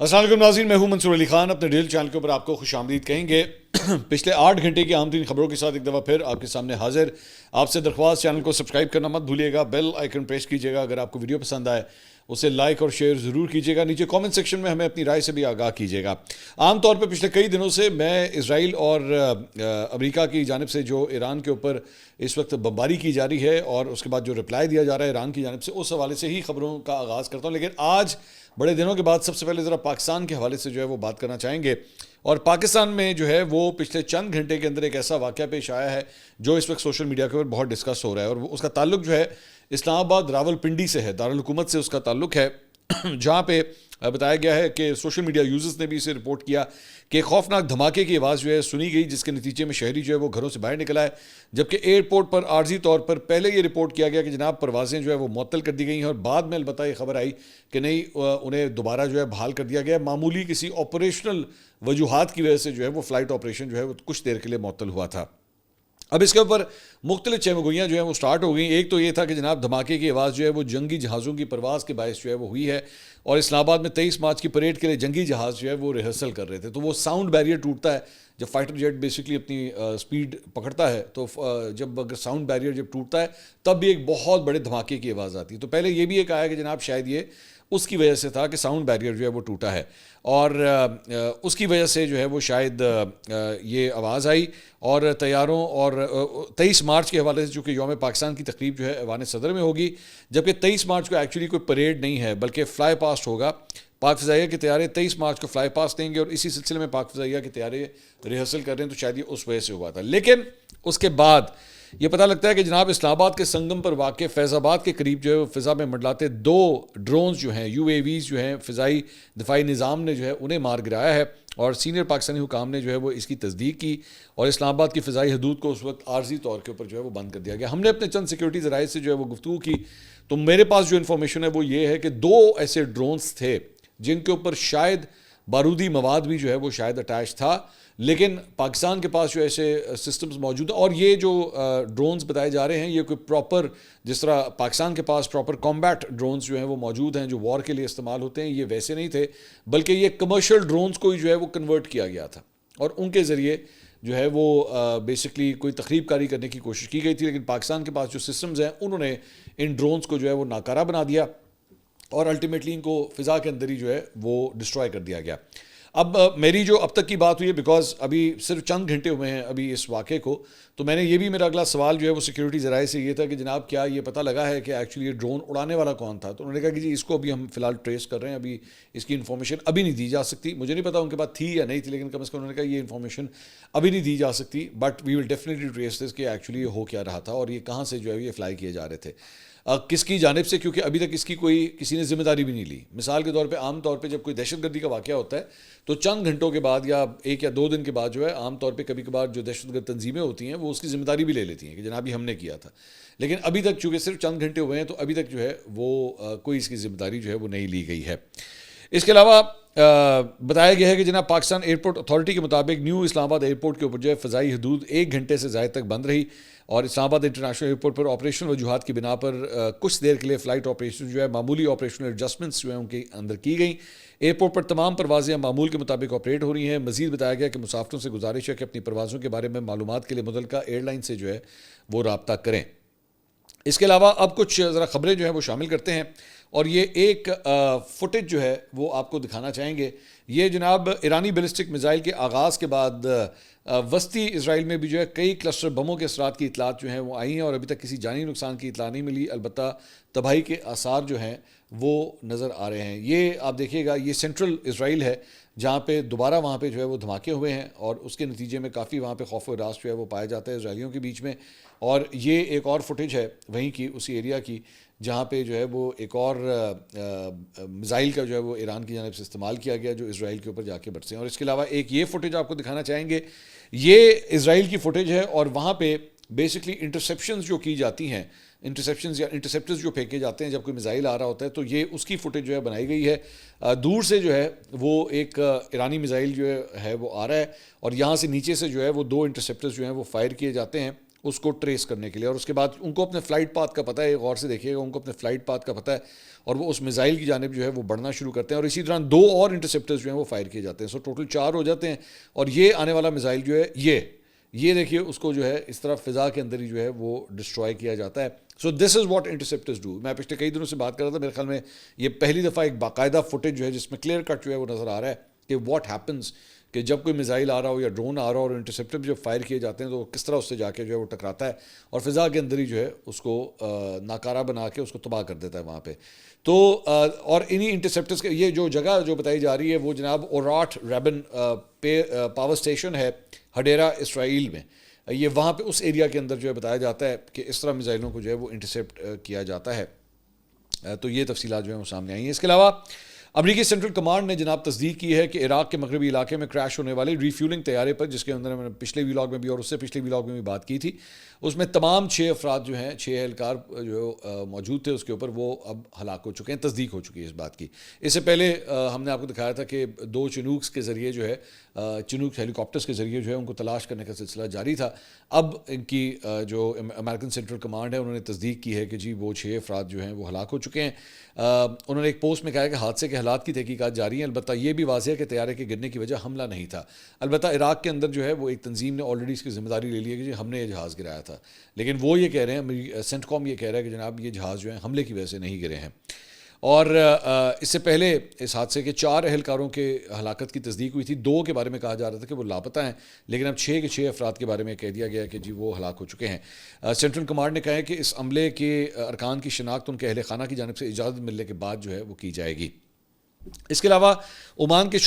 السلام علیکم ناظرین، میں ہوں منصور علی خان. اپنے ڈیل چینل کے اوپر آپ کو خوش آمدید کہیں گے. پچھلے 8 گھنٹے کی اہم ترین خبروں کے ساتھ ایک دفعہ پھر آپ کے سامنے حاضر. آپ سے درخواست، چینل کو سبسکرائب کرنا مت بھولیے گا، بیل آئیکن پریس کیجیے گا. اگر آپ کو ویڈیو پسند آئے اسے لائک اور شیئر ضرور کیجیے گا. نیچے کامنٹ سیکشن میں ہمیں اپنی رائے سے بھی آگاہ کیجیے گا. عام طور پہ پچھلے کئی دنوں سے میں اسرائیل اور امریکہ کی جانب سے جو ایران کے اوپر اس وقت بمباری کی جا رہی ہے اور اس کے بعد جو رپلائی دیا جا رہا ہے ایران کی جانب سے، اس حوالے سے ہی خبروں کا آغاز کرتا ہوں. لیکن آج بڑے دنوں کے بعد سب سے پہلے ذرا پاکستان کے حوالے سے جو ہے وہ بات کرنا چاہیں گے. اور پاکستان میں جو ہے وہ پچھلے چند گھنٹے کے اندر ایک ایسا واقعہ پیش آیا ہے جو اس وقت سوشل میڈیا کے اوپر بہت ڈسکس ہو رہا ہے، اور اس کا تعلق جو ہے اسلام آباد راول پنڈی سے ہے، دارالحکومت سے اس کا تعلق ہے. جہاں پہ بتایا گیا ہے کہ سوشل میڈیا یوزرز نے بھی اسے رپورٹ کیا کہ خوفناک دھماکے کی آواز جو ہے سنی گئی، جس کے نتیجے میں شہری جو ہے وہ گھروں سے باہر نکلا ہے. جبکہ ایئرپورٹ پر عارضی طور پر پہلے یہ رپورٹ کیا گیا کہ جناب پروازیں جو ہے وہ معطل کر دی گئی ہیں، اور بعد میں البتہ یہ خبر آئی کہ نہیں، انہیں دوبارہ جو ہے بحال کر دیا گیا. معمولی کسی آپریشنل وجوہات کی وجہ سے جو ہے وہ فلائٹ آپریشن جو ہے وہ کچھ دیر کے لیے معطل ہوا تھا. اب اس کے اوپر مختلف چیمگوئیاں جو ہیں وہ سٹارٹ ہو گئیں. ایک تو یہ تھا کہ جناب دھماکے کی آواز جو ہے وہ جنگی جہازوں کی پرواز کے باعث جو ہے وہ ہوئی ہے، اور اسلام آباد میں 23 مارچ کی پریڈ کے لیے جنگی جہاز جو ہے وہ ریہرسل کر رہے تھے. تو وہ ساؤنڈ بیریئر ٹوٹتا ہے جب فائٹر جیٹ بیسکلی اپنی سپیڈ پکڑتا ہے، تو جب اگر ساؤنڈ بیریئر جب ٹوٹتا ہے تب بھی ایک بہت بڑے دھماکے کی آواز آتی ہے. تو پہلے یہ بھی ایک آیا کہ جناب شاید یہ اس کی وجہ سے تھا کہ ساؤنڈ بیریئر جو ہے وہ ٹوٹا ہے، اور اس کی وجہ سے جو ہے وہ شاید یہ آواز آئی. اور طیاروں اور 23 مارچ کے حوالے سے چونکہ یوم پاکستان کی تقریب جو ہے ایوان صدر میں ہوگی، جبکہ 23 مارچ کو ایکچولی کوئی پریڈ نہیں ہے بلکہ فلائی پاسٹ ہوگا. پاک فضائیہ کے طیارے 23 مارچ کو فلائی پاسٹ دیں گے، اور اسی سلسلے میں پاک فضائیہ کے طیارے ریہرسل کر رہے ہیں، تو شاید یہ اس وجہ سے ہوا تھا. لیکن اس کے بعد یہ پتہ لگتا ہے کہ جناب اسلام آباد کے سنگم پر واقع فیض آباد کے قریب جو ہے وہ فضا میں منڈلاتے 2 ڈرونز جو ہیں، UAVs جو ہیں، فضائی دفاعی نظام نے جو ہے انہیں مار گرایا ہے. اور سینئر پاکستانی حکام نے جو ہے وہ اس کی تصدیق کی، اور اسلام آباد کی فضائی حدود کو اس وقت عارضی طور کے اوپر جو ہے وہ بند کر دیا گیا. ہم نے اپنے چند سیکیورٹی ذرائع سے جو ہے وہ گفتگو کی، تو میرے پاس جو انفارمیشن ہے وہ یہ ہے کہ 2 ایسے ڈرونز تھے جن کے اوپر شاید بارودی مواد بھی جو ہے وہ شاید اٹیچ تھا، لیکن پاکستان کے پاس جو ایسے سسٹمز موجود ہیں. اور یہ جو ڈرونز بتائے جا رہے ہیں یہ کوئی پراپر، جس طرح پاکستان کے پاس پراپر کمبیٹ ڈرونز جو ہیں وہ موجود ہیں جو وار کے لیے استعمال ہوتے ہیں، یہ ویسے نہیں تھے، بلکہ یہ کمرشل ڈرونز کو ہی جو ہے وہ کنورٹ کیا گیا تھا، اور ان کے ذریعے جو ہے وہ بیسکلی کوئی تخریب کاری کرنے کی کوشش کی گئی تھی. لیکن پاکستان کے پاس جو سسٹمز ہیں انہوں نے ان ڈرونز کو جو ہے وہ ناکارہ بنا دیا، اور الٹیمیٹلی ان کو فضا کے اندر ہی جو ہے وہ ڈسٹرائے کر دیا گیا. اب میری جو اب تک کی بات ہوئی ہے، بیکاز ابھی صرف چند گھنٹے ہوئے ہیں ابھی اس واقعے کو، تو میں نے یہ بھی، میرا اگلا سوال جو ہے وہ سیکیورٹی ذرائع سے یہ تھا کہ جناب کیا یہ پتہ لگا ہے کہ ایکچولی یہ ڈرون اڑانے والا کون تھا؟ تو انہوں نے کہا کہ جی اس کو ابھی ہم فی الحال ٹریس کر رہے ہیں، ابھی اس کی انفارمیشن ابھی نہیں دی جا سکتی. مجھے نہیں پتا ان کے پاس تھی یا نہیں تھی، لیکن کم از کم انہوں نے کہا یہ انفارمیشن ابھی نہیں دی جا سکتی، but we will definitely trace this کہ ایکچولی یہ ہو کیا رہا تھا اور یہ کہاں سے جو ہے یہ فلائی کیے جا رہے تھے، کس کی جانب سے، کیونکہ ابھی تک اس کی کوئی کسی نے ذمہ داری بھی نہیں لی. مثال کے طور پہ عام طور پہ جب کوئی دہشت گردی کا واقعہ ہوتا ہے تو چند گھنٹوں کے بعد یا 1 یا 2 دن کے بعد جو ہے عام طور پہ کبھی کبھار جو دہشت گرد تنظیمیں ہوتی ہیں وہ اس کی ذمہ داری بھی لے لیتی ہیں کہ جناب یہ ہم نے کیا تھا. لیکن ابھی تک چونکہ صرف چند گھنٹے ہوئے ہیں تو ابھی تک جو ہے وہ کوئی اس کی ذمہ داری جو ہے وہ نہیں لی گئی ہے. اس کے علاوہ بتایا گیا ہے کہ جناب پاکستان ایئرپورٹ اتھارٹی کے مطابق نیو اسلام آباد ایئرپورٹ کے اوپر جو ہے فضائی حدود 1 گھنٹے سے زائد تک بند رہی، اور اسلام آباد انٹرنیشنل ایئرپورٹ پر آپریشنل وجوہات کی بنا پر کچھ دیر کے لیے فلائٹ آپریشن جو ہے معمولی آپریشنل ایڈجسٹمنٹس جو ہیں ان کے اندر کی گئیں. ایئرپورٹ پر تمام پروازیں معمول کے مطابق آپریٹ ہو رہی ہیں. مزید بتایا گیا کہ مسافروں سے گزارش ہے کہ اپنی پروازوں کے بارے میں معلومات کے لیے متعلقہ ایئر لائن سے جو ہے وہ رابطہ کریں. اس کے علاوہ اب کچھ ذرا خبریں جو ہیں وہ شامل کرتے ہیں، اور یہ ایک فوٹیج جو ہے وہ آپ کو دکھانا چاہیں گے. یہ جناب ایرانی بیلسٹک میزائل کے آغاز کے بعد وسطی اسرائیل میں بھی جو ہے کئی کلسٹر بموں کے اثرات کی اطلاعات جو ہیں وہ آئی ہیں، اور ابھی تک کسی جانی نقصان کی اطلاع نہیں ملی، البتہ تباہی کے آثار جو ہیں وہ نظر آ رہے ہیں. یہ آپ دیکھیے گا، یہ سینٹرل اسرائیل ہے جہاں پہ دوبارہ وہاں پہ جو ہے وہ دھماکے ہوئے ہیں، اور اس کے نتیجے میں کافی وہاں پہ خوف و ہراس جو ہے وہ پایا جاتا ہے اسرائیلیوں کے بیچ میں. اور یہ ایک اور فوٹیج ہے وہیں کی، اسی ایریا کی، جہاں پہ جو ہے وہ ایک اور میزائل کا جو ہے وہ ایران کی جانب سے استعمال کیا گیا جو اسرائیل کے اوپر جا کے برسے ہیں. اور اس کے علاوہ ایک یہ فوٹیج آپ کو دکھانا چاہیں گے، یہ اسرائیل کی فوٹیج ہے، اور وہاں پہ بیسکلی انٹرسیپشنز جو کی جاتی ہیں، انٹرسیپشنز یا انٹرسیپٹرز جو پھینکے جاتے ہیں جب کوئی میزائل آ رہا ہوتا ہے، تو یہ اس کی فوٹیج جو ہے بنائی گئی ہے. دور سے جو ہے وہ ایک ایرانی میزائل جو ہے وہ آ رہا ہے، اور یہاں سے نیچے سے جو ہے وہ 2 انٹرسیپٹرز جو ہیں وہ فائر کیے جاتے ہیں. اس کو ٹریس کرنے کے لیے. اور اس کے بعد ان کو اپنے فلائٹ پاتھ کا پتہ ہے, غور سے دیکھیے گا, ان کو اپنے فلائٹ پاتھ کا پتہ ہے, اور وہ اس میزائل کی جانب جو ہے وہ بڑھنا شروع کرتے ہیں, اور اسی طرح 2 اور انٹرسیپٹرز جو ہیں وہ فائر کیے جاتے ہیں. سو ٹوٹل 4 ہو جاتے ہیں, اور یہ آنے والا میزائل جو ہے یہ دیکھیے اس کو جو ہے اس طرح فضا کے اندر ہی جو ہے وہ ڈسٹرائے کیا جاتا ہے. سو دس از واٹ انٹرسیپٹرز ڈو. میں پچھلے کئی دنوں سے بات کر رہا تھا, میرے خیال میں یہ پہلی دفعہ ایک باقاعدہ فوٹیج جو ہے جس میں کلیئر کٹ جو ہے وہ نظر آ رہا ہے کہ واٹ ہیپنس, کہ جب کوئی میزائل آ رہا ہو یا ڈرون آ رہا ہو اور انٹرسیپٹر جب فائر کیے جاتے ہیں تو کس طرح اس سے جا کے جو ہے وہ ٹکراتا ہے اور فضا کے اندر ہی جو ہے اس کو ناکارہ بنا کے اس کو تباہ کر دیتا ہے وہاں پہ. تو اور انہی انٹرسیپٹرز کے یہ جو جگہ جو بتائی جا رہی ہے وہ جناب اوراٹ ریبن پاور اسٹیشن ہے ہڈیرا اسرائیل میں. یہ وہاں پہ اس ایریا کے اندر جو ہے بتایا جاتا ہے کہ اس طرح میزائلوں کو جو ہے وہ انٹرسیپٹ کیا جاتا ہے. تو یہ تفصیلات جو ہیں وہ سامنے آئی ہیں. اس کے علاوہ امریکی سینٹرل کمانڈ نے جناب تصدیق کی ہے کہ عراق کے مغربی علاقے میں کریش ہونے والے ری فیولنگ طیارے پر, جس کے اندر میں نے پچھلے ویلاگ میں بھی اور اس سے پچھلے ویلاگ میں بھی بات کی تھی, اس میں تمام 6 افراد جو ہیں 6 اہلکار جو موجود تھے اس کے اوپر وہ اب ہلاک ہو چکے ہیں. تصدیق ہو چکی ہے اس بات کی. اس سے پہلے ہم نے آپ کو دکھایا تھا کہ 2 چنوکس کے ذریعے جو ہے چنوک ہیلی کاپٹرز کے ذریعے جو ہے ان کو تلاش کرنے کا سلسلہ جاری تھا. اب ان کی جو امریکن سینٹرل کمانڈ ہے انہوں نے تصدیق کی ہے کہ جی وہ 6 افراد جو ہیں وہ ہلاک ہو چکے ہیں. انہوں نے ایک پوسٹ میں کہا ہے کہ حادثے کے حالات کی تحقیقات جاری ہیں. البتہ یہ بھی واضح ہے کہ طیارے کے گرنے کی وجہ حملہ نہیں تھا. البتہ عراق کے اندر جو ہے وہ ایک تنظیم نے آلریڈی اس کی ذمہ داری لے لی ہے کہ جی ہم نے یہ جہاز گرایا تھا, لیکن وہ یہ کہہ رہے ہیں, سینٹ کام یہ کہہ رہا ہے کہ جناب یہ جہاز جو ہے حملے کی وجہ سے نہیں گرے ہیں. اور اس سے پہلے اس حادثے کے 4 اہلکاروں کے ہلاکت کی تصدیق ہوئی تھی. 2 کے بارے میں کہا جا رہا تھا کہ وہ لاپتہ ہیں, لیکن اب 6 کے 6 افراد کے بارے میں کہہ دیا گیا ہے کہ جی وہ ہلاک ہو چکے ہیں. سینٹرل کمانڈ نے کہا ہے کہ اس عملے کے ارکان کی شناخت ان کے اہل خانہ کی جانب سے اجازت ملنے کے بعد جو ہے وہ کی جائے گی. اس کے علاوہ عمان کے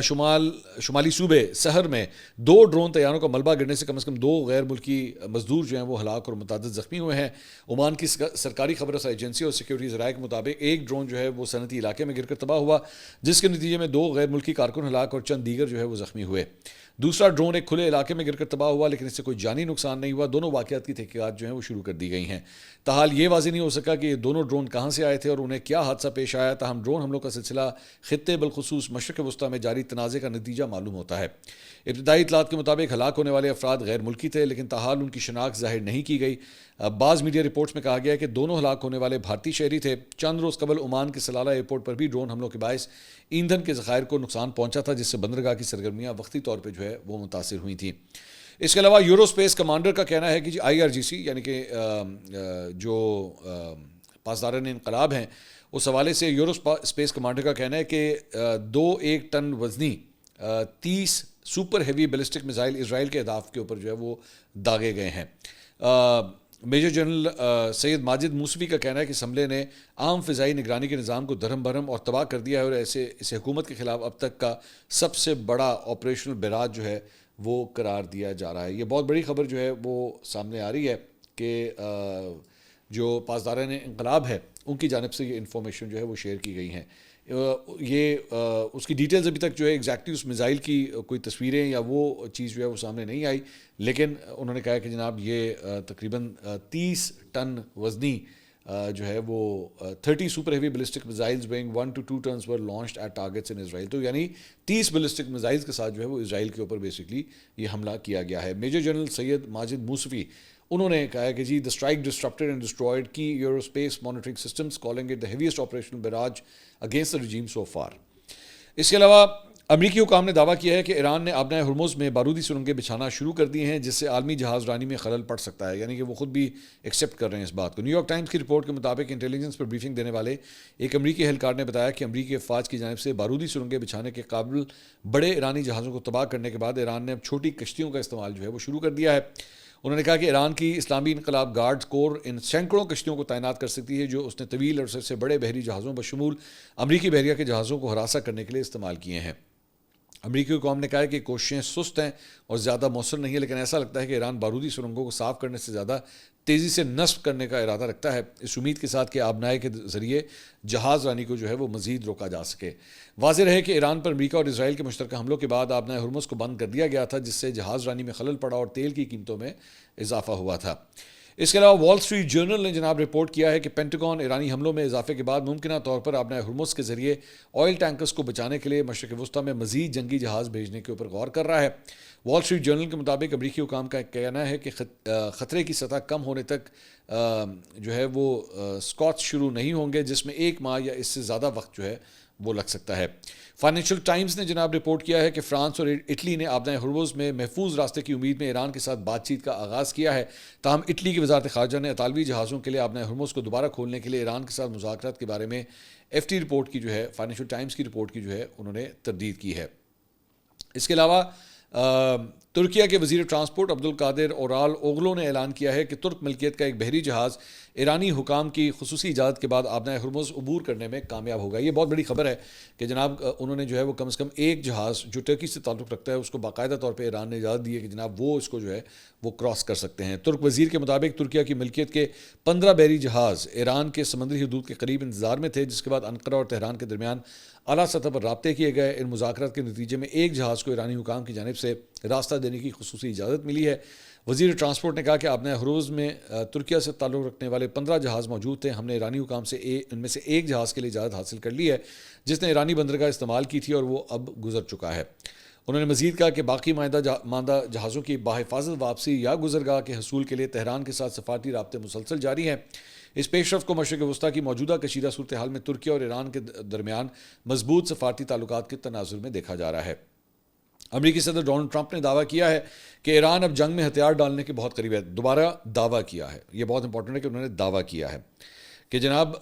شمالی صوبے سحر میں 2 ڈرون طیاروں کا ملبہ گرنے سے کم 2 غیر ملکی مزدور جو ہیں وہ ہلاک اور متعدد زخمی ہوئے ہیں. عمان کی سرکاری خبر رسائی ایجنسی اور سیکیورٹی ذرائع کے مطابق ایک ڈرون جو ہے وہ صنعتی علاقے میں گر کر تباہ ہوا, جس کے نتیجے میں 2 غیر ملکی کارکن ہلاک اور چند دیگر جو ہے وہ زخمی ہوئے. دوسرا ڈرون ایک کھلے علاقے میں گر کر تباہ ہوا, لیکن اس سے کوئی جانی نقصان نہیں ہوا. دونوں واقعات کی تحقیقات جو ہیں وہ شروع کر دی گئی ہیں. تاحال یہ واضح نہیں ہو سکا کہ یہ دونوں ڈرون کہاں سے آئے تھے اور انہیں کیا حادثہ پیش آیا. تاہم ڈرون حملوں کا سلسلہ خطے بالخصوص مشرق وسطیٰ میں جاری تنازع کا نتیجہ معلوم ہوتا ہے. ابتدائی اطلاعات کے مطابق ہلاک ہونے والے افراد غیر ملکی تھے, لیکن تاحال ان کی شناخت ظاہر نہیں کی گئی. بعض میڈیا رپورٹس میں کہا گیا ہے کہ دونوں ہلاک ہونے والے بھارتی شہری تھے. چند روز قبل عمان کے سلالہ ایئرپورٹ پر بھی ڈرون حملوں کے باعث ایندھن کے ذخائر کو نقصان پہنچا تھا, جس سے بندرگاہ کی سرگرمیاں وقتی طور پہ جو ہے وہ متاثر ہوئی تھیں. اس کے علاوہ یورو اسپیس کمانڈر کا کہنا ہے کہ جی IRGC یعنی کہ جو پاسداران انقلاب ہیں اس حوالے سے یورو اسپیس کمانڈر کا کہنا ہے کہ 1 ٹن وزنی 30 super heavy ballistic missile Israel کے اہداف کے اوپر جو ہے وہ داغے گئے ہیں. میجر جنرل سید ماجد موسوی کا کہنا ہے کہ اس حملے نے عام فضائی نگرانی کے نظام کو دھرم بھرم اور تباہ کر دیا ہے, اور اسے حکومت کے خلاف اب تک کا سب سے بڑا آپریشنل بیراج جو ہے وہ قرار دیا جا رہا ہے. یہ بہت بڑی خبر جو ہے وہ سامنے آ رہی ہے کہ جو پاسداران انقلاب ہے ان کی جانب سے یہ انفارمیشن جو ہے وہ شیئر کی گئی ہیں. یہ اس کی ڈیٹیلز ابھی تک جو ہے ایگزیکٹلی اس میزائل کی کوئی تصویریں یا وہ چیز جو ہے وہ سامنے نہیں آئی, لیکن انہوں نے کہا کہ جناب یہ تقریباً 30 ٹن وزنی جو ہے وہ 30 super heavy ballistic missiles weighing 1 to 2 tons were launched at targets in Israel. تو یعنی 30 بیلسٹک میزائلز کے ساتھ جو ہے وہ اسرائیل کے اوپر بیسکلی یہ حملہ کیا گیا ہے. میجر جنرل سید ماجد موسوی انہوں نے کہا کہ جی the strike disrupted and destroyed key Eurospace monitoring systems, calling it the heaviest operational barrage against the regime so far. اس کے علاوہ امریکی حکام نے دعویٰ کیا ہے کہ ایران نے آبنائے ہرمز میں بارودی سرنگیں بچھانا شروع کر دی ہیں, جس سے عالمی جہاز رانی میں خلل پڑ سکتا ہے. یعنی کہ وہ خود بھی ایکسیپٹ کر رہے ہیں اس بات کو. نیو یارک ٹائمز کی رپورٹ کے مطابق انٹیلیجنس پر بریفنگ دینے والے ایک امریکی اہلکار نے بتایا کہ امریکی افواج کی جانب سے بارودی سرنگیں بچھانے کے قابل بڑے ایرانی جہازوں کو تباہ کرنے کے بعد ایران نے اب چھوٹی کشتیوں کا استعمال جو ہے وہ شروع کر دیا ہے. انہوں نے کہا کہ ایران کی اسلامی انقلاب گارڈز کور ان سینکڑوں کشتیوں کو تعینات کر سکتی ہے جو اس نے طویل عرصے سے بڑے بحری جہازوں بشمول امریکی بحریہ کے جہازوں کو ہراساں کرنے کے لیے استعمال کیے ہیں. امریکی حکام نے کہا ہے کہ کوششیں سست ہیں اور زیادہ مؤثر نہیں ہے, لیکن ایسا لگتا ہے کہ ایران بارودی سرنگوں کو صاف کرنے سے زیادہ تیزی سے نصب کرنے کا ارادہ رکھتا ہے, اس امید کے ساتھ کہ آبنائے کے ذریعے جہاز رانی کو جو ہے وہ مزید روکا جا سکے. واضح رہے کہ ایران پر امریکہ اور اسرائیل کے مشترکہ حملوں کے بعد آبنائے ہرمز کو بند کر دیا گیا تھا, جس سے جہاز رانی میں خلل پڑا اور تیل کی قیمتوں میں اضافہ ہوا تھا. اس کے علاوہ وال اسٹریٹ جرنل نے جناب رپورٹ کیا ہے کہ پینٹاگون ایرانی حملوں میں اضافے کے بعد ممکنہ طور پر آبنائے ہرمز کے ذریعے آئل ٹینکرز کو بچانے کے لیے مشرق وسطیٰ میں مزید جنگی جہاز بھیجنے کے اوپر غور کر رہا ہے. وال اسٹریٹ جرنل کے مطابق امریکی حکام کا کہنا ہے کہ خطرے کی سطح کم ہونے تک جو ہے وہ اسکاٹس شروع نہیں ہوں گے، جس میں 1 ماہ یا اس سے زیادہ وقت جو ہے وہ لگ سکتا ہے۔ فائنینشیل ٹائمز نے جناب رپورٹ کیا ہے کہ فرانس اور اٹلی نے آبنائے ہرمز میں محفوظ راستے کی امید میں ایران کے ساتھ بات چیت کا آغاز کیا ہے، تاہم اٹلی کی وزارت خارجہ نے اطالوی جہازوں کے لیے آبنائے ہرمز کو دوبارہ کھولنے کے لیے ایران کے ساتھ مذاکرات کے بارے میں ایف ٹی رپورٹ کی جو ہے، فائنینشیل ٹائمز کی رپورٹ کی جو ہے انہوں نے تردید کی ہے۔ اس کے علاوہ ترکیہ کے وزیر ٹرانسپورٹ عبدالقادر اورال اوغلو نے اعلان کیا ہے کہ ترک ملکیت کا ایک بحری جہاز ایرانی حکام کی خصوصی اجازت کے بعد آبنائے ہرمز عبور کرنے میں کامیاب ہوگا۔ یہ بہت بڑی خبر ہے کہ جناب انہوں نے جو ہے وہ کم از کم ایک جہاز جو ترکی سے تعلق رکھتا ہے اس کو باقاعدہ طور پہ ایران نے اجازت دی ہے کہ جناب وہ اس کو جو ہے وہ کراس کر سکتے ہیں۔ ترک وزیر کے مطابق ترکیہ کی ملکیت کے 15 بحری جہاز ایران کے سمندری حدود کے قریب انتظار میں تھے، جس کے بعد انقرہ اور تہران کے درمیان اعلیٰ سطح پر رابطے کیے گئے۔ ان مذاکرات کے نتیجے میں ایک جہاز کو ایرانی حکام کی جانب سے راستہ دینے کی خصوصی اجازت ملی ہے۔ وزیر ٹرانسپورٹ نے کہا کہ آبنائے ہرمز میں ترکیہ سے تعلق رکھنے والے 15 جہاز موجود تھے، ہم نے ایرانی حکام سے ان میں سے ایک جہاز کے لیے اجازت حاصل کر لی ہے جس نے ایرانی بندرگاہ استعمال کی تھی اور وہ اب گزر چکا ہے۔ انہوں نے مزید کہا کہ باقی ماندہ جہازوں کی باحفاظت واپسی یا گزرگاہ کے حصول کے لیے تہران کے ساتھ سفارتی رابطے مسلسل جاری ہیں۔ اس پیش رفت کو مشرق وسطیٰ کی موجودہ کشیدہ صورتحال میں ترکیہ اور ایران کے درمیان مضبوط سفارتی تعلقات کے تناظر میں دیکھا جا رہا ہے۔ امریکی صدر ڈونلڈ ٹرمپ نے دعویٰ کیا ہے کہ ایران اب جنگ میں ہتھیار ڈالنے کے بہت قریب ہے۔ دوبارہ دعویٰ کیا ہے، یہ بہت امپورٹنٹ ہے کہ انہوں نے دعویٰ کیا ہے کہ جناب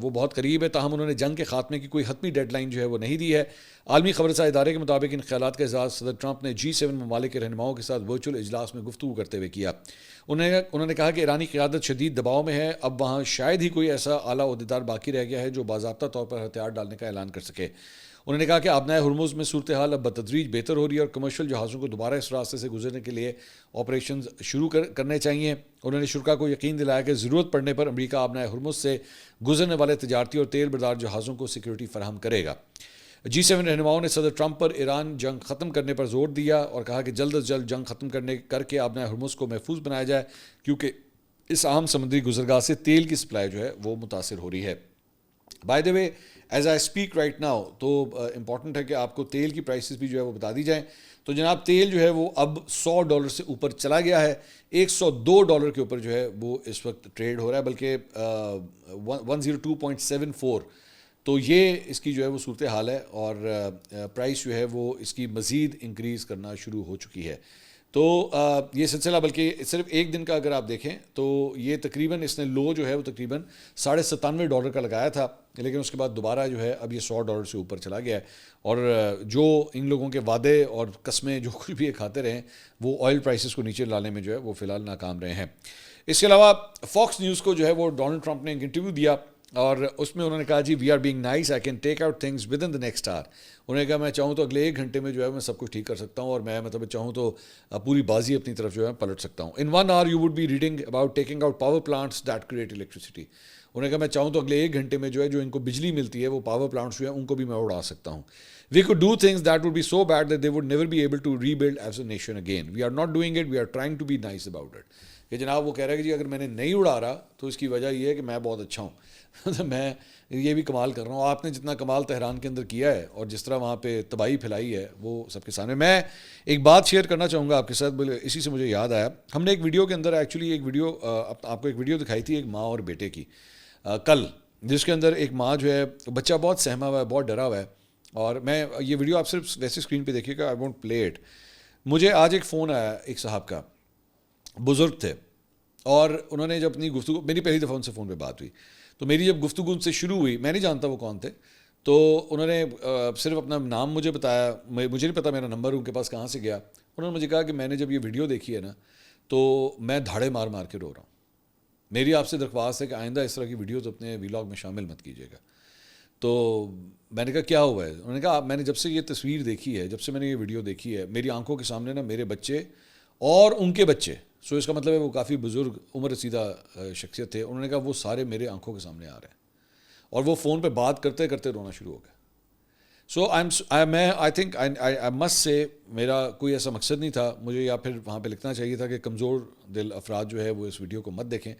وہ بہت قریب ہے، تاہم انہوں نے جنگ کے خاتمے کی کوئی حتمی ڈیڈ لائن جو ہے وہ نہیں دی ہے۔ عالمی خبررساں ادارے کے مطابق ان خیالات کا اظہار صدر ٹرمپ نے G7 ممالک کے رہنماؤں کے ساتھ ورچوئل اجلاس میں گفتگو کرتے ہوئے کیا۔ انہوں نے کہا کہ ایرانی قیادت شدید دباؤ میں ہے، اب وہاں شاید ہی کوئی ایسا اعلیٰ عہدیدار باقی رہ گیا ہے جو باضابطہ طور پر ہتھیار ڈالنے کا اعلان کر سکے۔ انہوں نے کہا کہ آبنائے ہرمز میں صورتحال اب بتدریج بہتر ہو رہی ہے اور کمرشل جہازوں کو دوبارہ اس راستے سے گزرنے کے لیے آپریشنز شروع کرنے چاہیے۔ انہوں نے شرکاء کو یقین دلایا کہ ضرورت پڑنے پر امریکہ آبنائے ہرمز سے گزرنے والے تجارتی اور تیل بردار جہازوں کو سیکیورٹی فراہم کرے گا۔ G7 رہنماؤں نے صدر ٹرمپ پر ایران جنگ ختم کرنے پر زور دیا اور کہا کہ جلد از جلد جنگ ختم کر کے آبنائے ہرمز کو محفوظ بنایا جائے، کیونکہ اس عام سمندری گزرگاہ سے تیل کی سپلائی جو ہے وہ متاثر ہو رہی ہے۔ By the way as I speak right now, تو امپورٹنٹ ہے کہ آپ کو تیل کی پرائسز بھی جو ہے وہ بتا دی جائیں۔ تو جناب تیل جو ہے وہ اب $100 سے اوپر چلا گیا ہے، $102 کے اوپر جو ہے وہ اس وقت ٹریڈ ہو رہا ہے، بلکہ 102.74۔ تو یہ اس کی جو ہے وہ صورتحال ہے اور پرائس جو ہے وہ اس کی مزید انکریز کرنا شروع ہو چکی ہے۔ تو یہ سلسلہ بلکہ صرف ایک دن کا اگر آپ دیکھیں تو یہ تقریباً اس نے لو جو ہے وہ تقریباً $97 کا لگایا تھا، لیکن اس کے بعد دوبارہ جو ہے اب یہ $100 سے اوپر چلا گیا ہے۔ اور جو ان لوگوں کے وعدے اور قسمیں جو کچھ بھی کھاتے رہے وہ آئل پرائسز کو نیچے لانے میں جو ہے وہ فی الحال ناکام رہے ہیں۔ اس کے علاوہ فاکس نیوز کو جو ہے وہ ڈونلڈ ٹرمپ نے ایک انٹرویو دیا اور اس میں انہوں نے کہا جی we are being nice, I can take out things within the next hour. انہوں نے کہا میں چاہوں تو اگلے 1 گھنٹے میں جو ہے میں سب کچھ ٹھیک کر سکتا ہوں اور میں چاہوں تو پوری بازی اپنی طرف جو ہے پلٹ سکتا ہوں۔ ان 1 hour you would be reading about taking out power plants that create electricity۔ انہوں نے کہا میں چاہوں تو اگلے 1 گھنٹے میں جو ہے جو ان کو بجلی ملتی ہے وہ پاور پلانٹس جو ہیں ان کو بھی میں اڑا سکتا ہوں۔ We could do things that would be so bad that they would never be able to rebuild as a nation again. We are not doing it, we are trying to be nice about it۔ کہ جناب وہ کہہ رہا ہے کہ جی اگر میں نے نہیں اڑا رہا تو اس کی وجہ یہ ہے کہ میں بہت اچھا ہوں، میں یہ بھی کمال کر رہا ہوں۔ آپ نے جتنا کمال تہران کے اندر کیا ہے اور جس طرح وہاں پہ تباہی پھیلائی ہے وہ سب کے سامنے۔ میں ایک بات شیئر کرنا چاہوں گا آپ کے ساتھ، اسی سے مجھے یاد آیا، ہم نے ایک ویڈیو کے اندر ایکچولی آپ کو ایک ویڈیو دکھائی تھی ایک ماں اور بیٹے کی کل، جس کے اندر ایک ماں جو ہے بچہ بہت سہما ہوا ہے، بہت ڈرا ہوا ہے، اور میں یہ ویڈیو آپ صرف ویسے اسکرین پہ دیکھیے گا، آئی وونٹ پلے اٹ۔ مجھے آج ایک فون آیا ایک صاحب کا، بزرگ تھے، اور انہوں نے جب اپنی گفتگو، میری پہلی دفعہ ان سے فون پہ بات ہوئی، تو میری جب گفتگو ان سے شروع ہوئی، میں نہیں جانتا وہ کون تھے، تو انہوں نے صرف اپنا نام مجھے بتایا، مجھے نہیں پتا میرا نمبر ان کے پاس کہاں سے گیا۔ انہوں نے مجھے کہا کہ میں نے جب یہ ویڈیو دیکھی ہے نا تو میں دھاڑے مار مار کے رو رہا ہوں، میری آپ سے درخواست ہے کہ آئندہ اس طرح کی ویڈیوز اپنے ویلاگ میں شامل مت کیجیے گا۔ تو میں نے کہا کیا ہوا ہے؟ انہوں نے کہا میں نے جب سے یہ تصویر دیکھی ہے، جب سے میں نے یہ ویڈیو دیکھی ہے، میری آنکھوں کے سامنے نا میرے بچے اور ان کے بچے، سو اس کا مطلب ہے وہ کافی بزرگ عمر رسیدہ شخصیت تھے، انہوں نے کہا وہسارے میرے آنکھوں کے سامنے آ رہے ہیں، اور وہ فون پہ بات کرتے کرتے رونا شروع ہو گیا۔ سو آئی تھنک آئی مسٹ سے میرا کوئی ایسا مقصد نہیں تھا، مجھے یا پھر وہاں پہ لکھنا چاہیے تھا کہ کمزور دل افراد جو ہے وہ اس ویڈیو کو مت دیکھیں،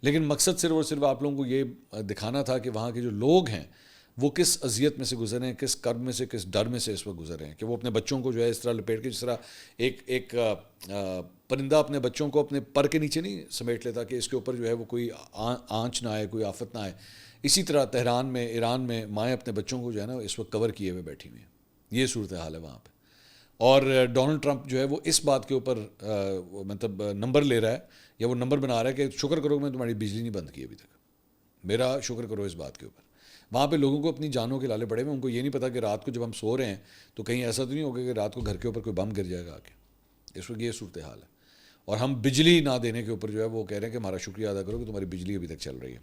لیکن مقصد صرف اور صرف آپ لوگوں کو یہ دکھانا تھا کہ وہاں کے جو لوگ ہیں وہ کس اذیت میں سے گزر رہے ہیں, کس کرب میں سے, کس ڈر میں سے اس وقت گزر رہے ہیں, کہ وہ اپنے بچوں کو جو ہے اس طرح لپیٹ کے, جس طرح ایک پرندہ اپنے بچوں کو اپنے پر کے نیچے نہیں سمیٹ لیتا کہ اس کے اوپر جو ہے وہ کوئی آنچ نہ آئے, کوئی آفت نہ آئے, اسی طرح تہران میں, ایران میں مائیں اپنے بچوں کو جو ہے نا اس وقت کور کیے ہوئے بیٹھی ہوئی ہیں. یہ صورتحال ہے وہاں پہ. اور ڈونلڈ ٹرمپ جو ہے وہ اس بات کے اوپر مطلب نمبر لے رہا ہے, یا وہ نمبر بنا رہا ہے کہ شکر کرو میں تمہاری بجلی نہیں بند کی ابھی تک, میرا شکر کرو اس بات کے اوپر. وہاں پہ لوگوں کو اپنی جانوں کے لالے پڑے ہوئے, ان کو یہ نہیں پتا کہ رات کو جب ہم سو رہے ہیں تو کہیں ایسا تو نہیں ہوگا کہ رات کو گھر کے اوپر کوئی بم گر جائے گا آ کے. اس وقت یہ صورتحال ہے, اور ہم بجلی نہ دینے کے اوپر جو ہے وہ کہہ رہے ہیں کہ ہمارا شکریہ ادا کرو کہ تمہاری بجلی ابھی تک چل رہی ہے.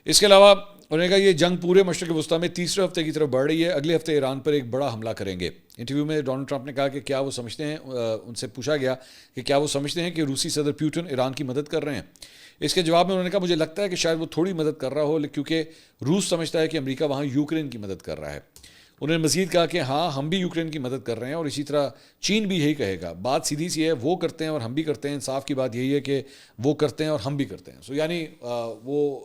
اس کے علاوہ انہوں نے کہا یہ جنگ پورے مشرق وسطیٰ میں تیسرے ہفتے کی طرف بڑھ رہی ہے, اگلے ہفتے ایران پر ایک بڑا حملہ کریں گے. انٹرویو میں ڈونلڈ ٹرمپ نے کہا کہ کیا وہ سمجھتے ہیں, ان سے پوچھا گیا کہ کیا وہ سمجھتے ہیں کہ روسی صدر پیوٹن ایران کی مدد کر رہے ہیں. اس کے جواب میں انہوں نے کہا مجھے لگتا ہے کہ شاید وہ تھوڑی مدد کر رہا ہو, کیونکہ روس سمجھتا ہے کہ امریکہ وہاں یوکرین کی مدد کر رہا ہے. انہوں نے مزید کہا کہ ہاں ہم بھی یوکرین کی مدد کر رہے ہیں, اور اسی طرح چین بھی یہی کہے گا. بات سیدھی سی ہے, وہ کرتے ہیں اور ہم بھی کرتے ہیں. انصاف کی بات یہی ہے کہ وہ کرتے ہیں اور ہم بھی کرتے ہیں. یعنی وہ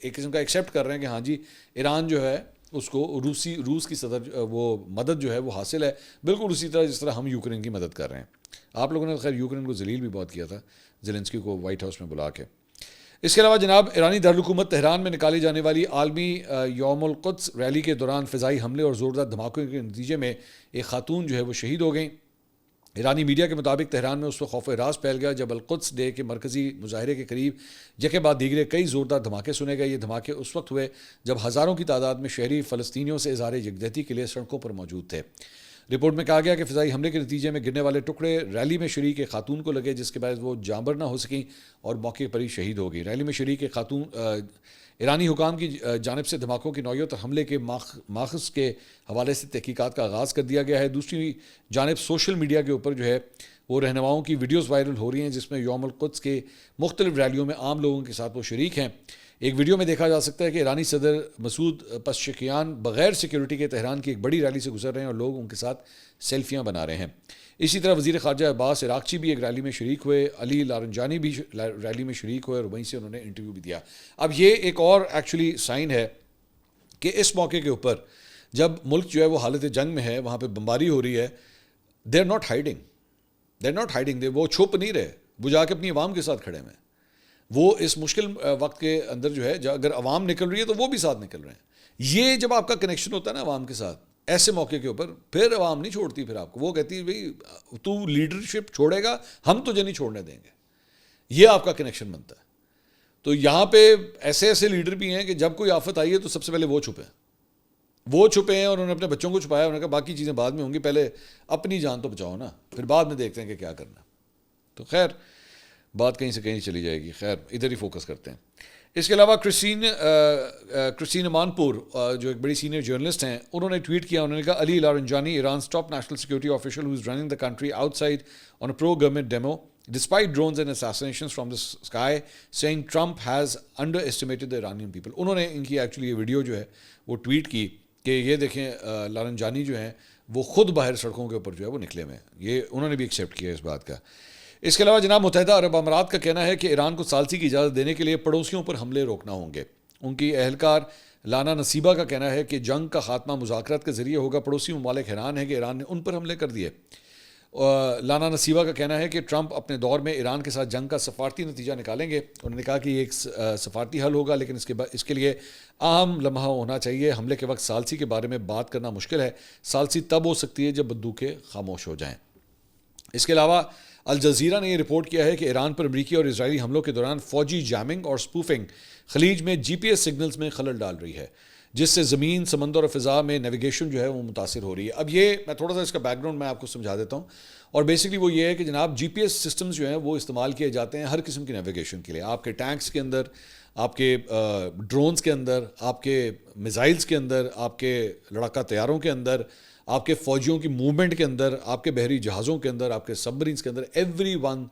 ایک قسم کا ایکسیپٹ کر رہے ہیں کہ ہاں جی ایران جو ہے اس کو روس کی صدر وہ مدد جو ہے وہ حاصل ہے, بالکل اسی طرح جس طرح ہم یوکرین کی مدد کر رہے ہیں. آپ لوگوں نے خیر یوکرین کو ذلیل بھی بہت کیا تھا زیلنسکی کو وائٹ ہاؤس میں بلا کے. اس کے علاوہ جناب ایرانی دارالحکومت تہران میں نکالی جانے والی عالمی یوم القدس ریلی کے دوران فضائی حملے اور زوردار دھماکوں کے نتیجے میں ایک خاتون جو ہے وہ شہید ہو گئیں. ایرانی میڈیا کے مطابق تہران میں اس وقت خوف راز پھیل گیا جب القدس ڈے کے مرکزی مظاہرے کے قریب یکے بعد دیگرے کئی زوردار دھماکے سنے گئے. یہ دھماکے اس وقت ہوئے جب ہزاروں کی تعداد میں شہری فلسطینیوں سے اظہار یکجہتی کے لیے سڑکوں پر موجود تھے. رپورٹ میں کہا گیا کہ فضائی حملے کے نتیجے میں گرنے والے ٹکڑے ریلی میں شریک ایک خاتون کو لگے, جس کے باعث وہ جانبر نہ ہو سکیں اور موقع پر ہی شہید ہو گئی. ریلی میں شریک ایک خاتون ایرانی حکام کی جانب سے دھماکوں کی نوعیت اور حملے کے ماخذ کے حوالے سے تحقیقات کا آغاز کر دیا گیا ہے. دوسری جانب سوشل میڈیا کے اوپر جو ہے وہ رہنماؤں کی ویڈیوز وائرل ہو رہی ہیں جس میں یوم القدس کے مختلف ریلیوں میں عام لوگوں کے ساتھ وہ شریک ہیں. ایک ویڈیو میں دیکھا جا سکتا ہے کہ ایرانی صدر مسعود پزشکیان بغیر سیکیورٹی کے تہران کی ایک بڑی ریلی سے گزر رہے ہیں اور لوگ ان کے ساتھ سیلفیاں بنا رہے ہیں. اسی طرح وزیر خارجہ عباس عراقچی بھی ایک ریلی میں شریک ہوئے, علی لارنجانی بھی ریلی میں شریک ہوئے اور وہیں سے انہوں نے انٹرویو بھی دیا. اب یہ ایک اور ایکچولی سائن ہے کہ اس موقع کے اوپر جب ملک جو ہے وہ حالت جنگ میں ہے, وہاں پہ بمباری ہو رہی ہے, دے آر ناٹ ہائیڈنگ, وہ چھپ نہیں رہے, وہ جا کے اپنی عوام کے ساتھ کھڑے ہیں. وہ اس مشکل وقت کے اندر جو ہے اگر عوام نکل رہی ہے تو وہ بھی ساتھ نکل رہے ہیں. یہ جب آپ کا کنیکشن ہوتا ہے نا عوام کے ساتھ ایسے موقع کے اوپر, پھر عوام نہیں چھوڑتی پھر آپ کو. وہ کہتی ہے بھئی تو لیڈرشپ چھوڑے گا, ہم تجھے نہیں چھوڑنے دیں گے. یہ آپ کا کنیکشن بنتا ہے. تو یہاں پہ ایسے لیڈر بھی ہیں کہ جب کوئی آفت آئی ہے تو سب سے پہلے وہ چھپے ہیں اور انہوں نے اپنے بچوں کو چھپایا. انہوں نے کہا باقی چیزیں بعد میں ہوں گی, پہلے اپنی جان تو بچاؤ نا, پھر بعد میں دیکھتے ہیں کہ کیا کرنا. تو خیر بات کہیں سے کہیں چلی جائے گی, خیر ادھر ہی فوکس کرتے ہیں. اس کے علاوہ کرسٹین مانپور جو ایک بڑی سینئر جرنلسٹ ہیں, انہوں نے ٹویٹ کیا. انہوں نے کہا علی لارنجانی ایران's top national security official who is running the country outside on a pro-government demo despite drones and assassinations from the sky saying Trump has underestimated the Iranian people. انہوں نے ان کی ایکچولی یہ ویڈیو جو ہے وہ ٹویٹ کی کہ یہ دیکھیں لارنجانی جو ہیں وہ خود باہر سڑکوں کے اوپر جو ہے وہ نکلے ہوئے ہیں. یہ انہوں نے بھی ایکسیپٹ کیا اس بات کا. اس کے علاوہ جناب متحدہ عرب امارات کا کہنا ہے کہ ایران کو ثالثی کی اجازت دینے کے لیے پڑوسیوں پر حملے روکنا ہوں گے. ان کی اہلکار لانا نصیبہ کا کہنا ہے کہ جنگ کا خاتمہ مذاکرات کے ذریعے ہوگا. پڑوسی ممالک حیران ہیں کہ ایران نے ان پر حملے کر دیے. لانا نصیبہ کا کہنا ہے کہ ٹرمپ اپنے دور میں ایران کے ساتھ جنگ کا سفارتی نتیجہ نکالیں گے. انہوں نے کہا کہ یہ ایک سفارتی حل ہوگا, لیکن اس کے لیے اہم لمحہ ہونا چاہیے. حملے کے وقت ثالثی کے بارے میں بات کرنا مشکل ہے. ثالثی تب ہو سکتی ہے جب بندوقیں خاموش ہو جائیں. اس کے علاوہ الجزیرہ نے یہ رپورٹ کیا ہے کہ ایران پر امریکی اور اسرائیلی حملوں کے دوران فوجی جیمنگ اور سپوفنگ خلیج میں جی پی ایس سگنلز میں خلل ڈال رہی ہے, جس سے زمین, سمندر اور فضا میں نیویگیشن جو ہے وہ متاثر ہو رہی ہے. اب یہ میں تھوڑا سا اس کا بیک گراؤنڈ میں آپ کو سمجھا دیتا ہوں. اور بیسکلی وہ یہ ہے کہ جناب جی پی ایس سسٹمز جو ہیں وہ استعمال کیے جاتے ہیں ہر قسم کی نیویگیشن کے لیے. آپ کے ٹینکس کے اندر, آپ کے ڈرونز کے اندر, آپ کے میزائلز کے اندر, آپ کے لڑاکا طیاروں کے اندر, آپ کے فوجیوں کی موومنٹ کے اندر, آپ کے بحری جہازوں کے اندر, آپ کے سب مرینس کے اندر. Every one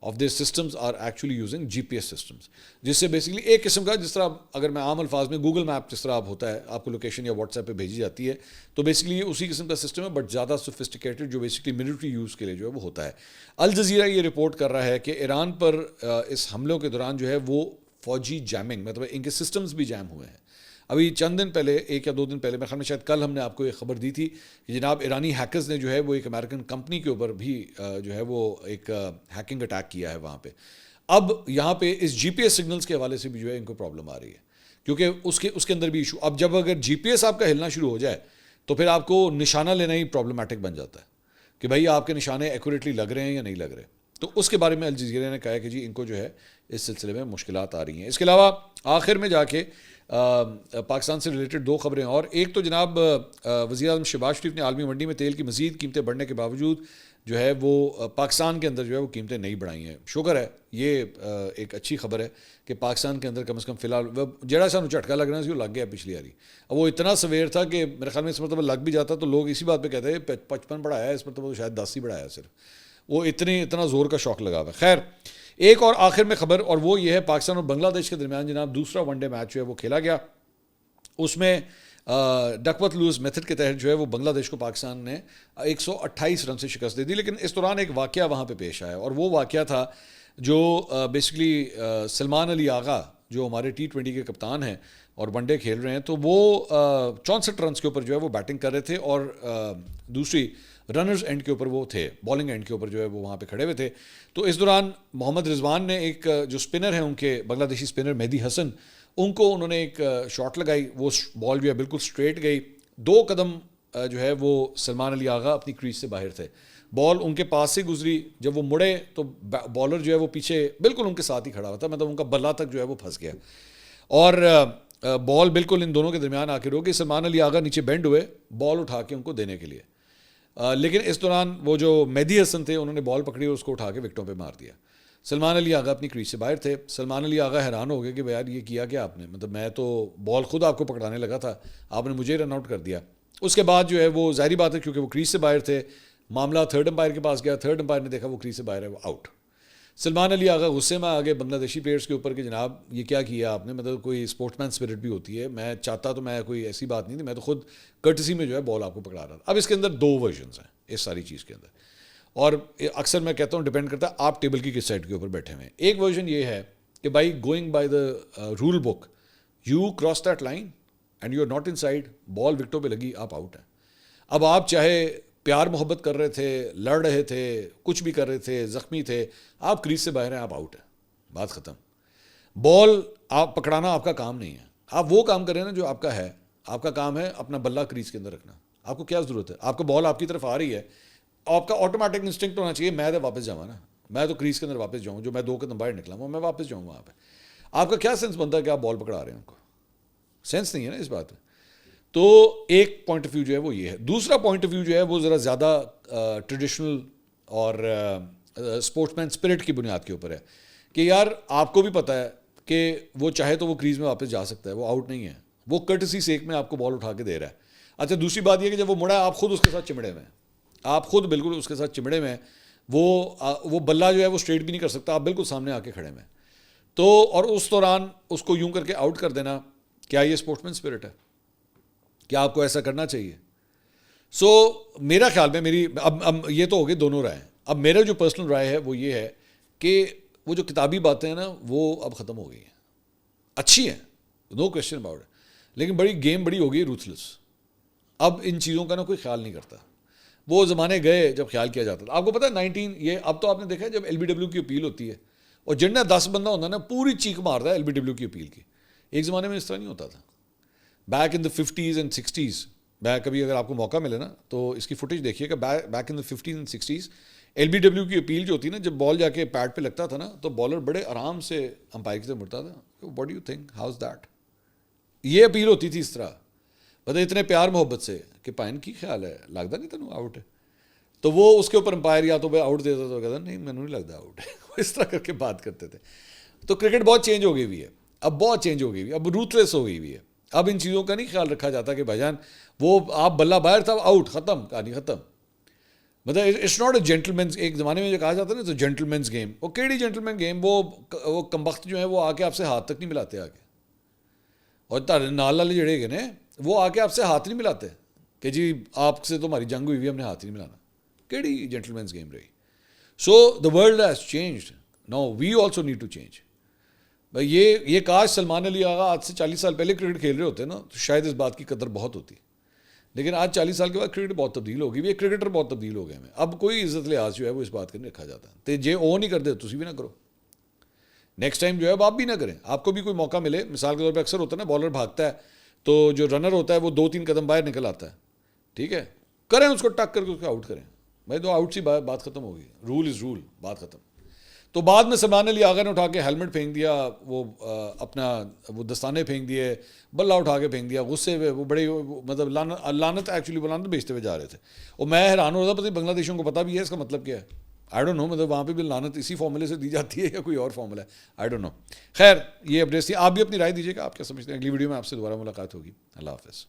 of these systems are actually using G P S systems, جس سے بیسکلی ایک قسم کا, جس طرح اگر میں عام الفاظ میں گوگل میپ جس طرح ہوتا ہے آپ کو لوکیشن یا واٹس ایپ پہ بھیجی جاتی ہے, تو بیسکلی اسی قسم کا سسٹم ہے بٹ زیادہ سوفسٹیکیٹڈ, جو بیسکلی ملٹری یوز کے لیے جو ہے وہ ہوتا ہے. الجزیرہ یہ رپورٹ کر رہا ہے کہ ایران پر اس حملوں کے دوران جو ہے وہ فوجی جیمنگ, مطلب ان کے سسٹمز بھی جیم ہوئے ہیں. ابھی چند دن پہلے 1 یا 2 دن پہلے، میرے خیال میں شاید کل، ہم نے آپ کو ایک خبر دی تھی کہ جناب ایرانی ہیکرز نے جو ہے وہ ایک امریکن کمپنی کے اوپر بھی جو ہے وہ ایک ہیکنگ اٹیک کیا ہے وہاں پہ. اب یہاں پہ اس جی پی ایس سگنلز کے حوالے سے بھی جو ہے ان کو پرابلم آ رہی ہے، کیونکہ اس کے اندر بھی ایشو. اب جب اگر جی پی ایس آپ کا ہلنا شروع ہو جائے تو پھر آپ کو نشانہ لینا ہی پرابلمٹک بن جاتا ہے کہ بھائی آپ کے نشانے ایکوریٹلی لگ رہے ہیں یا نہیں لگ رہے. تو اس کے بارے میں الجزیرہ نے کہا ہے کہ جی ان کو جو ہے اس سلسلے میں مشکلات آ رہی ہیں. اس کے علاوہ آخر میں جا کے پاکستان سے ریلیٹڈ 2 خبریں اور. ایک تو جناب وزیر اعظم شہباز شریف نے عالمی منڈی میں تیل کی مزید قیمتیں بڑھنے کے باوجود جو ہے وہ پاکستان کے اندر جو ہے وہ قیمتیں نہیں بڑھائی ہیں. شکر ہے، یہ ایک اچھی خبر ہے کہ پاکستان کے اندر کم از کم فی الحال جڑا سانو جھٹکا لگ رہا سی وہ لگ گیا پچھلی باری. اب وہ اتنا سویر تھا کہ میرے خیال میں اس مرتبہ لگ بھی جاتا تو لوگ اسی بات پہ کہتے ہیں 55 بڑھایا ہے، اس مرتبہ تو شاید 10 ہی بڑھایا صرف. وہ اتنا زور کا شوق لگا ہوا ہے. خیر، ایک اور آخر میں خبر، اور وہ یہ ہے پاکستان اور بنگلہ دیش کے درمیان جناب دوسرا ون ڈے میچ جو ہے وہ کھیلا گیا. اس میں ڈکورتھ لوئس میتھڈ کے تحت جو ہے وہ بنگلہ دیش کو پاکستان نے 128 رن سے شکست دے دی. لیکن اس دوران ایک واقعہ وہاں پہ پیش آیا، اور وہ واقعہ تھا جو بیسکلی سلمان علی آغا جو ہمارے T20 کے کپتان ہیں اور ون ڈے کھیل رہے ہیں، تو وہ 64 رنس کے اوپر جو ہے وہ بیٹنگ کر رہے تھے، اور دوسری رنرز اینڈ کے اوپر وہ تھے، بالنگ اینڈ کے اوپر جو ہے وہ وہاں پہ کھڑے ہوئے تھے. تو اس دوران محمد رضوان نے ایک جو اسپنر ہیں ان کے بنگلہ دیشی اسپنر مہدی حسن، ان کو انہوں نے ایک شاٹ لگائی، وہ بال جو ہے بالکل اسٹریٹ گئی. 2 قدم جو ہے وہ سلمان علی آغا اپنی کریز سے باہر تھے، بال ان کے پاس سے گزری. جب وہ مڑے تو بالر جو ہے وہ پیچھے بالکل ان کے ساتھ ہی کھڑا ہوا تھا، مطلب ان کا بلہ تک جو ہے وہ پھنس گیا، اور بال بالکل ان دونوں کے درمیان آ کے رو گئی. سلمان علی آغا نیچے بینڈ ہوئے بال اٹھا کے ان کو دینے کے لیے، لیکن اس دوران وہ جو مہدی حسن تھے انہوں نے بال پکڑی اور اس کو اٹھا کے وکٹوں پہ مار دیا. سلمان علی آغا اپنی کریز سے باہر تھے. سلمان علی آغا حیران ہو گئے کہ یار یہ کیا کیا آپ نے، مطلب میں تو بال خود آپ کو پکڑانے لگا تھا، آپ نے مجھے رن آؤٹ کر دیا. اس کے بعد جو ہے وہ ظاہری بات ہے کیونکہ وہ کریز سے باہر تھے، معاملہ 3rd امپائر کے پاس گیا. 3rd امپائر نے دیکھا وہ کریز سے باہر ہے، وہ آؤٹ. سلمان علی آغا غصے میں آگے بنگلہ دیشی پلیئرس کے اوپر کہ جناب یہ کیا کیا آپ نے، مطلب کوئی اسپورٹس مین اسپرٹ بھی ہوتی ہے، میں چاہتا تو میں کوئی ایسی بات نہیں تھی، میں تو خود کرٹسی میں جو ہے بال آپ کو پکڑا رہا تھا. اب اس کے اندر 2 ورژنس ہیں اس ساری چیز کے اندر، اور اکثر میں کہتا ہوں ڈپینڈ کرتا ہے آپ ٹیبل کی کس سائڈ کے اوپر بیٹھے ہوئے ہیں. ایک ورژن یہ ہے کہ بھائی going by the rule book you cross that line and you are not inside, ball وکٹوں پہ لگی، آپ آؤٹ ہیں. اب آپ چاہے پیار محبت کر رہے تھے، لڑ رہے تھے، کچھ بھی کر رہے تھے، زخمی تھے، آپ کریز سے باہر ہیں، آپ آؤٹ ہیں، بات ختم. بال آپ پکڑانا آپ کا کام نہیں ہے، آپ وہ کام کریں نا جو آپ کا ہے. آپ کا کام ہے اپنا بلہ کریز کے اندر رکھنا. آپ کو کیا ضرورت ہے، آپ کا بال آپ کی طرف آ رہی ہے، آپ کا آٹومیٹک انسٹنکٹ ہونا چاہیے میں تو واپس جاؤں نا، میں تو کریز کے اندر واپس جاؤں، جو میں 2 قدم باہر نکلا ہوں میں واپس جاؤں وہاں پہ. آپ کا کیا سینس بنتا ہے کہ آپ بال پکڑا رہے ہیں، ان کو سینس نہیں ہے نا اس بات میں. تو ایک پوائنٹ آف ویو جو ہے وہ یہ ہے. دوسرا پوائنٹ آف ویو جو ہے وہ ذرا زیادہ ٹریڈیشنل اور اسپورٹس مین اسپرٹ کی بنیاد کے اوپر ہے کہ یار آپ کو بھی پتہ ہے کہ وہ چاہے تو وہ کریز میں واپس جا سکتا ہے، وہ آؤٹ نہیں ہے، وہ کرٹسی سیک میں آپ کو بال اٹھا کے دے رہا ہے. اچھا دوسری بات یہ کہ جب وہ مڑا آپ خود اس کے ساتھ چمڑے میں ہیں، آپ خود بالکل اس کے ساتھ چمڑے میں ہیں، وہ بلہ جو ہے وہ اسٹریٹ بھی نہیں کر سکتا، آپ بالکل سامنے آ کے کھڑے میں. تو اور اس دوران اس کو یوں کر کے آؤٹ کر دینا، کیا یہ اسپورٹس مین اسپرٹ ہے؟ کیا آپ کو ایسا کرنا چاہیے؟ سو میرا خیال میں میری اب یہ تو ہو گئی دونوں رائے. اب میرا جو پرسنل رائے ہے وہ یہ ہے کہ وہ جو کتابی باتیں ہیں نا وہ اب ختم ہو گئی ہیں، اچھی ہیں نو کویسچن اباؤٹ اٹ، لیکن بڑی گیم بڑی ہو گئی روتھلیس. اب ان چیزوں کا نا کوئی خیال نہیں کرتا. وہ زمانے گئے جب خیال کیا جاتا تھا. آپ کو پتہ ہے 19 یہ اب تو آپ نے دیکھا ہے جب LBW کی اپیل ہوتی ہے اور جنہیں 10 بندہ ہوتا ہے نا پوری چیخ مارتا ہے LBW کی اپیل کی. ایک زمانے میں اس طرح نہیں ہوتا تھا. Back in the 50s and 60s، میں کبھی اگر آپ کو موقع ملے نا تو اس کی فوٹیج دیکھیے کہ back in the 50s and 60s LBW کی اپیل جو ہوتی ہے نا، جب بال جا کے پیڈ پہ لگتا تھا نا تو بالر بڑے آرام سے امپائر کی طرف مڑتا تھا، what do you think how's that. یہ اپیل ہوتی تھی اس طرح، پتہ اتنے پیار محبت سے کہ پائن کی خیال ہے لگتا نہیں تینوں آؤٹ ہے. تو وہ اس کے اوپر امپائر یا تو آؤٹ دیتا تو کہتا نہیں مینوں نہیں لگتا آؤٹ ہے، اس طرح کر کے بات کرتے تھے. تو کرکٹ بہت چینج ہو گئی ہوئی ہے، اب بہت چینج ہو گئی ہوئی ہے، اب روتلیس ہو گئی ہوئی ہے. اب ان چیزوں کا نہیں خیال رکھا جاتا کہ بھائی جان وہ آپ بلہ باہر تھا آؤٹ، ختم کہانی ختم. مطلب it's not a gentlemen's. ایک زمانے میں جو کہا جاتا ہے نا تو جینٹل مینس گیم، وہ کیڑی جینٹل مین گیم، وہ کمبخت جو ہیں وہ آ کے آپ سے ہاتھ تک نہیں ملاتے آگے، اور تارے نال والے جڑے گئے نا وہ آ کے آپ سے ہاتھ نہیں ملاتے کہ جی آپ سے تو ہماری جنگ ہوئی ہوئی ہم نے ہاتھ نہیں ملانا. کیڑی جینٹل مینس گیم رہی. So the world has changed, now we also need to change. بھائی یہ کاش سلمان علی آغا آج سے 40 سال پہلے کرکٹ کھیل رہے ہوتے نا تو شاید اس بات کی قدر بہت ہوتی. لیکن آج 40 سال کے بعد کرکٹ بہت تبدیل ہوگی. یہ کرکٹر بہت تبدیل ہو گئے ہیں. اب کوئی عزت لحاظ جو ہے وہ اس بات کا نہیں رکھا جاتا. تو جے او نہیں کرتے تسی بھی نہ کرو. نیکسٹ ٹائم جو ہے آپ بھی نہ کریں. آپ کو بھی کوئی موقع ملے, مثال کے طور پہ اکثر ہوتا ہے نا بالر بھاگتا ہے تو جو رنر ہوتا ہے وہ 2-3 قدم باہر نکل آتا ہے, ٹھیک ہے, کریں اس کو ٹک کر کے اس کو آؤٹ کریں. بھائی تو آؤٹ سی بات ختم ہوگی. رول از رول, بات ختم. تو بعد میں سلمان علی آغا نے اٹھا کے ہیلمٹ پھینک دیا, وہ اپنا وہ دستانے پھینک دیے, بلہ اٹھا کے پھینک دیا, غصے میں وہ بڑے مطلب لانت ایکچولی وہ لانت بیچتے ہوئے جا رہے تھے. اور میں حیران ہو رہا تھا, پتہ بنگلہ دیشوں کو پتہ بھی ہے اس کا مطلب کیا ہے. آئی ڈونٹ نو, مطلب وہاں پہ بھی لانت اسی فارمولے سے دی جاتی ہے یا کوئی اور فارمولا ہے, آئی ڈونٹ نو. خیر یہ اپڈیٹس تھی. آپ بھی اپنی رائے دیجیے گا, آپ کیا سمجھتے ہیں. اگلی ویڈیو میں آپ سے دوبارہ ملاقات ہوگی. اللہ حافظ.